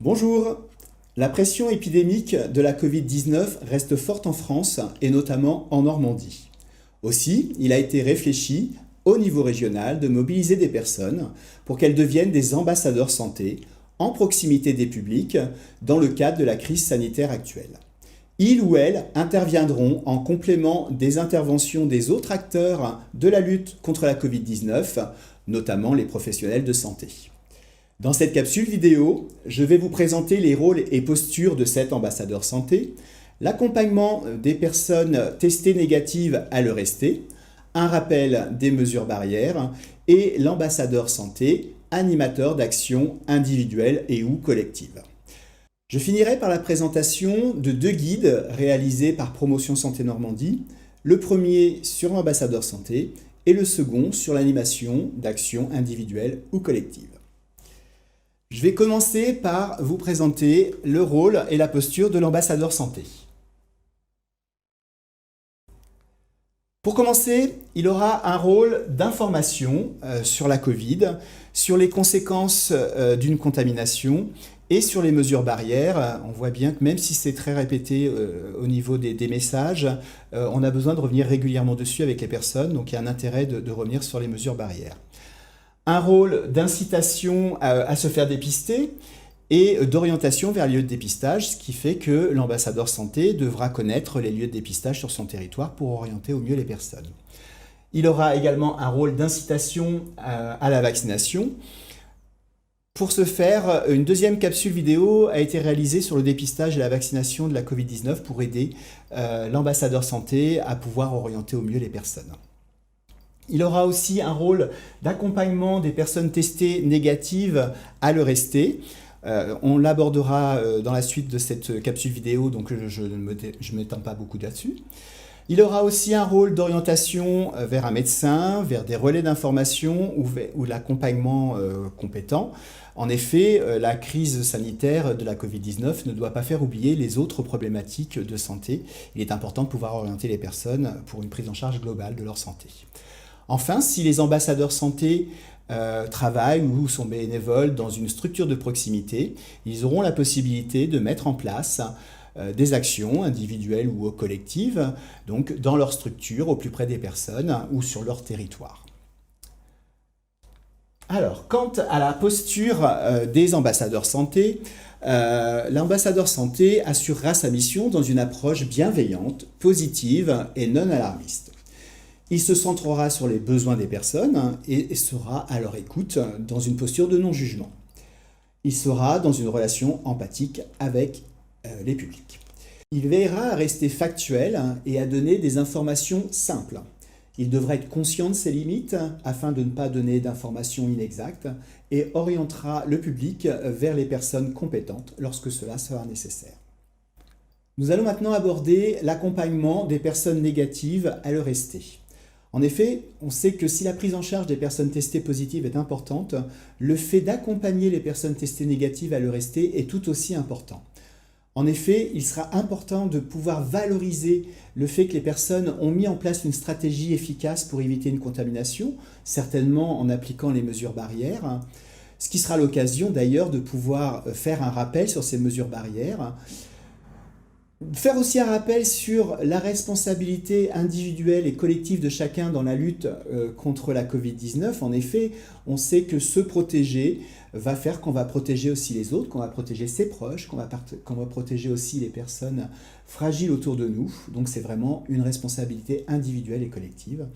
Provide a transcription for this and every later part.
Bonjour. La pression épidémique de la Covid-19 reste forte en France et notamment en Normandie. Aussi, il a été réfléchi au niveau régional de mobiliser des personnes pour qu'elles deviennent des ambassadeurs santé en proximité des publics dans le cadre de la crise sanitaire actuelle. Ils ou elles interviendront en complément des interventions des autres acteurs de la lutte contre la Covid-19, notamment les professionnels de santé. Dans cette capsule vidéo, je vais vous présenter les rôles et postures de cet ambassadeur santé, l'accompagnement des personnes testées négatives à le rester, un rappel des mesures barrières et l'ambassadeur santé, animateur d'actions individuelles et ou collectives. Je finirai par la présentation de deux guides réalisés par Promotion Santé Normandie, le premier sur l'ambassadeur santé et le second sur l'animation d'actions individuelles ou collectives. Je vais commencer par vous présenter le rôle et la posture de l'ambassadeur santé. Pour commencer, il aura un rôle d'information sur la Covid, sur les conséquences d'une contamination et sur les mesures barrières. On voit bien que même si c'est très répété au niveau des messages, on a besoin de revenir régulièrement dessus avec les personnes, donc il y a un intérêt de revenir sur les mesures barrières. Un rôle d'incitation à se faire dépister et d'orientation vers les lieux de dépistage, ce qui fait que l'ambassadeur santé devra connaître les lieux de dépistage sur son territoire pour orienter au mieux les personnes. Il aura également un rôle d'incitation à la vaccination. Pour ce faire, une deuxième capsule vidéo a été réalisée sur le dépistage et la vaccination de la Covid-19 pour aider l'ambassadeur santé à pouvoir orienter au mieux les personnes. Il aura aussi un rôle d'accompagnement des personnes testées négatives à le rester. On l'abordera dans la suite de cette capsule vidéo, donc je ne m'étends pas beaucoup là-dessus. Il aura aussi un rôle d'orientation vers un médecin, vers des relais d'information ou l'accompagnement compétent. En effet, la crise sanitaire de la Covid-19 ne doit pas faire oublier les autres problématiques de santé. Il est important de pouvoir orienter les personnes pour une prise en charge globale de leur santé. Enfin, si les ambassadeurs santé travaillent ou sont bénévoles dans une structure de proximité, ils auront la possibilité de mettre en place des actions individuelles ou collectives, donc dans leur structure, au plus près des personnes ou sur leur territoire. Alors, quant à la posture des ambassadeurs santé, l'ambassadeur santé assurera sa mission dans une approche bienveillante, positive et non alarmiste. Il se centrera sur les besoins des personnes et sera à leur écoute dans une posture de non-jugement. Il sera dans une relation empathique avec les publics. Il veillera à rester factuel et à donner des informations simples. Il devra être conscient de ses limites afin de ne pas donner d'informations inexactes et orientera le public vers les personnes compétentes lorsque cela sera nécessaire. Nous allons maintenant aborder l'accompagnement des personnes négatives à le rester. En effet, on sait que si la prise en charge des personnes testées positives est importante, le fait d'accompagner les personnes testées négatives à le rester est tout aussi important. En effet, il sera important de pouvoir valoriser le fait que les personnes ont mis en place une stratégie efficace pour éviter une contamination, certainement en appliquant les mesures barrières, ce qui sera l'occasion d'ailleurs de pouvoir faire un rappel sur ces mesures barrières. Faire aussi un rappel sur la responsabilité individuelle et collective de chacun dans la lutte contre la Covid-19. En effet, on sait que se protéger va faire qu'on va protéger aussi les autres, qu'on va protéger ses proches, qu'on va protéger aussi les personnes fragiles autour de nous. Donc c'est vraiment une responsabilité individuelle et collective.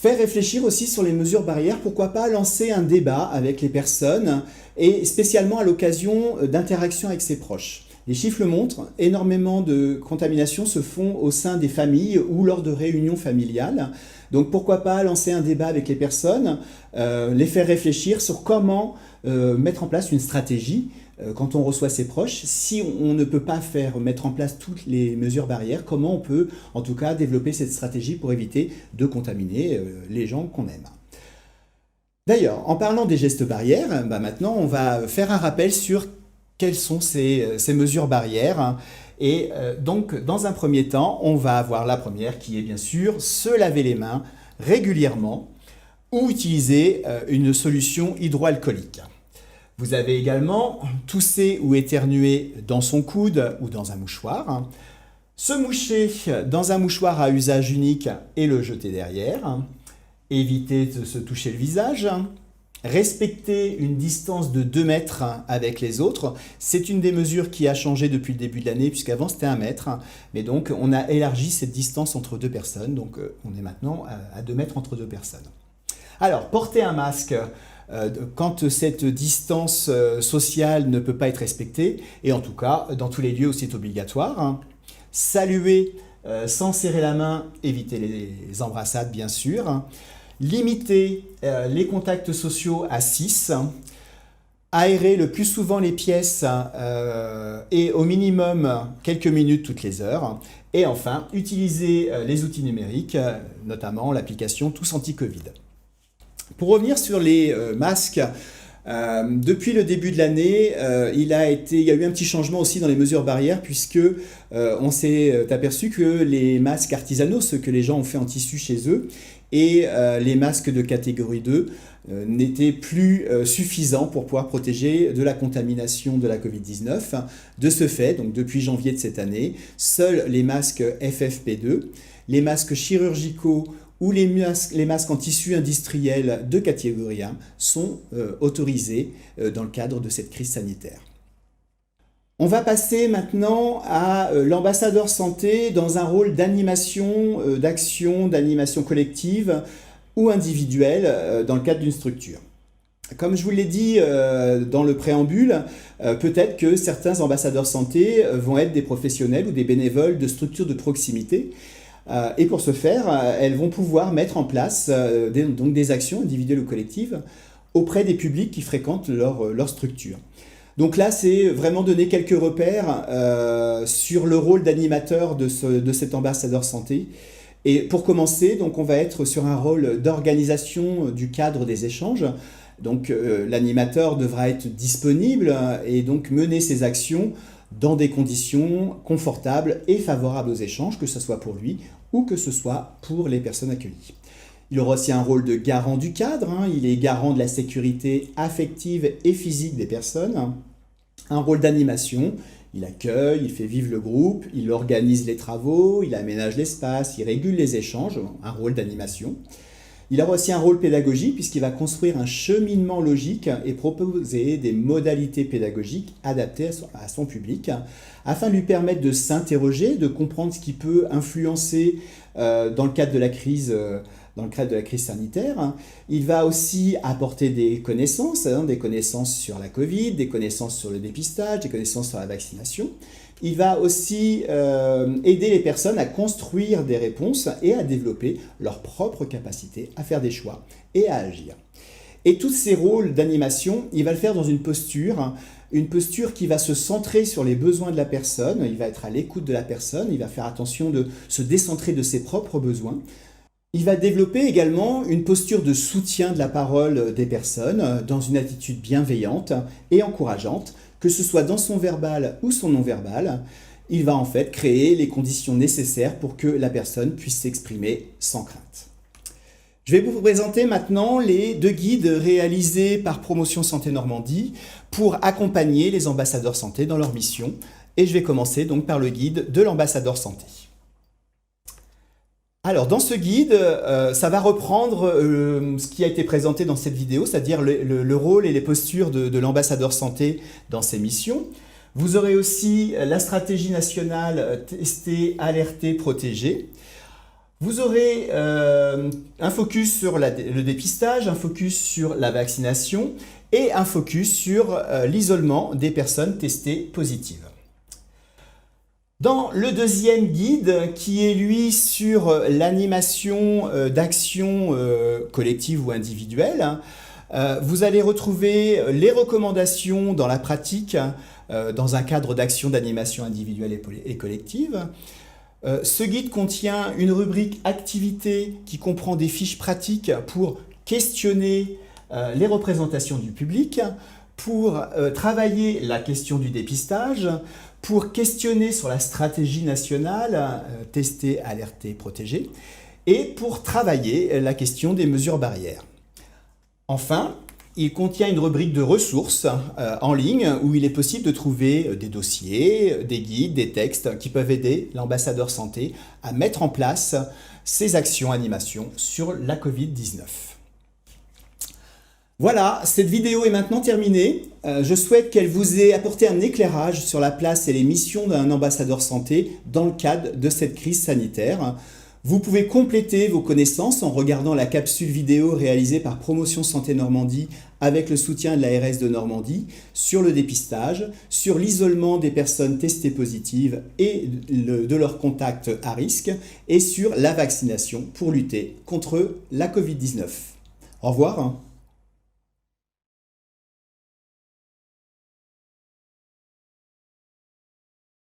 Faire réfléchir aussi sur les mesures barrières, pourquoi pas lancer un débat avec les personnes et spécialement à l'occasion d'interactions avec ses proches. Les chiffres le montrent, énormément de contaminations se font au sein des familles ou lors de réunions familiales. Donc pourquoi pas lancer un débat avec les personnes, les faire réfléchir sur comment mettre en place une stratégie quand on reçoit ses proches. Si on ne peut pas mettre en place toutes les mesures barrières, comment on peut en tout cas développer cette stratégie pour éviter de contaminer les gens qu'on aime. D'ailleurs, en parlant des gestes barrières, maintenant on va faire un rappel sur quelles sont ces mesures barrières. Et donc, dans un premier temps, on va avoir la première qui est bien sûr se laver les mains régulièrement ou utiliser une solution hydroalcoolique. Vous avez également tousser ou éternuer dans son coude ou dans un mouchoir. Se moucher dans un mouchoir à usage unique et le jeter derrière. Éviter de se toucher le visage. Respecter une distance de 2 mètres avec les autres. C'est une des mesures qui a changé depuis le début de l'année, puisqu'avant c'était 1 mètre. Mais donc on a élargi cette distance entre 2 personnes. Donc on est maintenant à 2 mètres entre 2 personnes. Alors, porter un masque quand cette distance sociale ne peut pas être respectée, et en tout cas dans tous les lieux où c'est obligatoire. Saluer sans serrer la main, éviter les embrassades bien sûr. Limiter les contacts sociaux à 6. Aérer le plus souvent les pièces et au minimum quelques minutes toutes les heures. Et enfin, utiliser les outils numériques, notamment l'application Tous Anti-Covid. Pour revenir sur les masques, depuis le début de l'année, il y a eu un petit changement aussi dans les mesures barrières puisque on s'est aperçu que les masques artisanaux, ceux que les gens ont fait en tissu chez eux, et les masques de catégorie 2 n'étaient plus suffisants pour pouvoir protéger de la contamination de la Covid-19. De ce fait, donc depuis janvier de cette année, seuls les masques FFP2, les masques chirurgicaux ou les masques en tissu industriel de catégorie 1 sont autorisés dans le cadre de cette crise sanitaire. On va passer maintenant à l'ambassadeur santé dans un rôle d'animation, d'action, d'animation collective ou individuelle dans le cadre d'une structure. Comme je vous l'ai dit dans le préambule, peut-être que certains ambassadeurs santé vont être des professionnels ou des bénévoles de structures de proximité. Et pour ce faire, elles vont pouvoir mettre en place donc des actions individuelles ou collectives auprès des publics qui fréquentent leur structure. Donc là, c'est vraiment donner quelques repères sur le rôle d'animateur de cet ambassadeur santé. Et pour commencer, donc on va être sur un rôle d'organisation du cadre des échanges. Donc l'animateur devra être disponible et donc mener ses actions dans des conditions confortables et favorables aux échanges, que ce soit pour lui ou que ce soit pour les personnes accueillies. Il aura aussi un rôle de garant du cadre, il est garant de la sécurité affective et physique des personnes. Un rôle d'animation, il accueille, il fait vivre le groupe, il organise les travaux, il aménage l'espace, il régule les échanges, un rôle d'animation. Il aura aussi un rôle pédagogique puisqu'il va construire un cheminement logique et proposer des modalités pédagogiques adaptées à son public afin de lui permettre de s'interroger, de comprendre ce qui peut influencer dans le cadre de la crise sanitaire. Il va aussi apporter des connaissances sur la Covid, des connaissances sur le dépistage, des connaissances sur la vaccination. Il va aussi aider les personnes à construire des réponses et à développer leur propre capacité à faire des choix et à agir. Et tous ces rôles d'animation, il va le faire dans une posture qui va se centrer sur les besoins de la personne, il va être à l'écoute de la personne, il va faire attention de se décentrer de ses propres besoins. Il va développer également une posture de soutien de la parole des personnes dans une attitude bienveillante et encourageante, que ce soit dans son verbal ou son non-verbal. Il va en fait créer les conditions nécessaires pour que la personne puisse s'exprimer sans crainte. Je vais vous présenter maintenant les 2 guides réalisés par Promotion Santé Normandie pour accompagner les ambassadeurs santé dans leur mission. Et je vais commencer donc par le guide de l'ambassadeur santé. Alors dans ce guide, ça va reprendre ce qui a été présenté dans cette vidéo, c'est-à-dire le rôle et les postures de l'ambassadeur santé dans ses missions. Vous aurez aussi la stratégie nationale tester, alerter, protéger. Vous aurez un focus sur le dépistage, un focus sur la vaccination et un focus sur l'isolement des personnes testées positives. Dans le 2e guide, qui est lui sur l'animation d'actions collectives ou individuelles, vous allez retrouver les recommandations dans la pratique dans un cadre d'action d'animation individuelle et collective. Ce guide contient une rubrique activités qui comprend des fiches pratiques pour questionner les représentations du public, pour travailler la question du dépistage, pour questionner sur la stratégie nationale, tester, alerter, protéger, et pour travailler la question des mesures barrières. Enfin, Il contient une rubrique de ressources en ligne où il est possible de trouver des dossiers, des guides, des textes qui peuvent aider l'ambassadeur santé à mettre en place ses actions animations sur la Covid-19. Voilà, cette vidéo est maintenant terminée. Je souhaite qu'elle vous ait apporté un éclairage sur la place et les missions d'un ambassadeur santé dans le cadre de cette crise sanitaire. Vous pouvez compléter vos connaissances en regardant la capsule vidéo réalisée par Promotion Santé Normandie avec le soutien de l'ARS de Normandie sur le dépistage, sur l'isolement des personnes testées positives et de leurs contacts à risque et sur la vaccination pour lutter contre la Covid-19. Au revoir.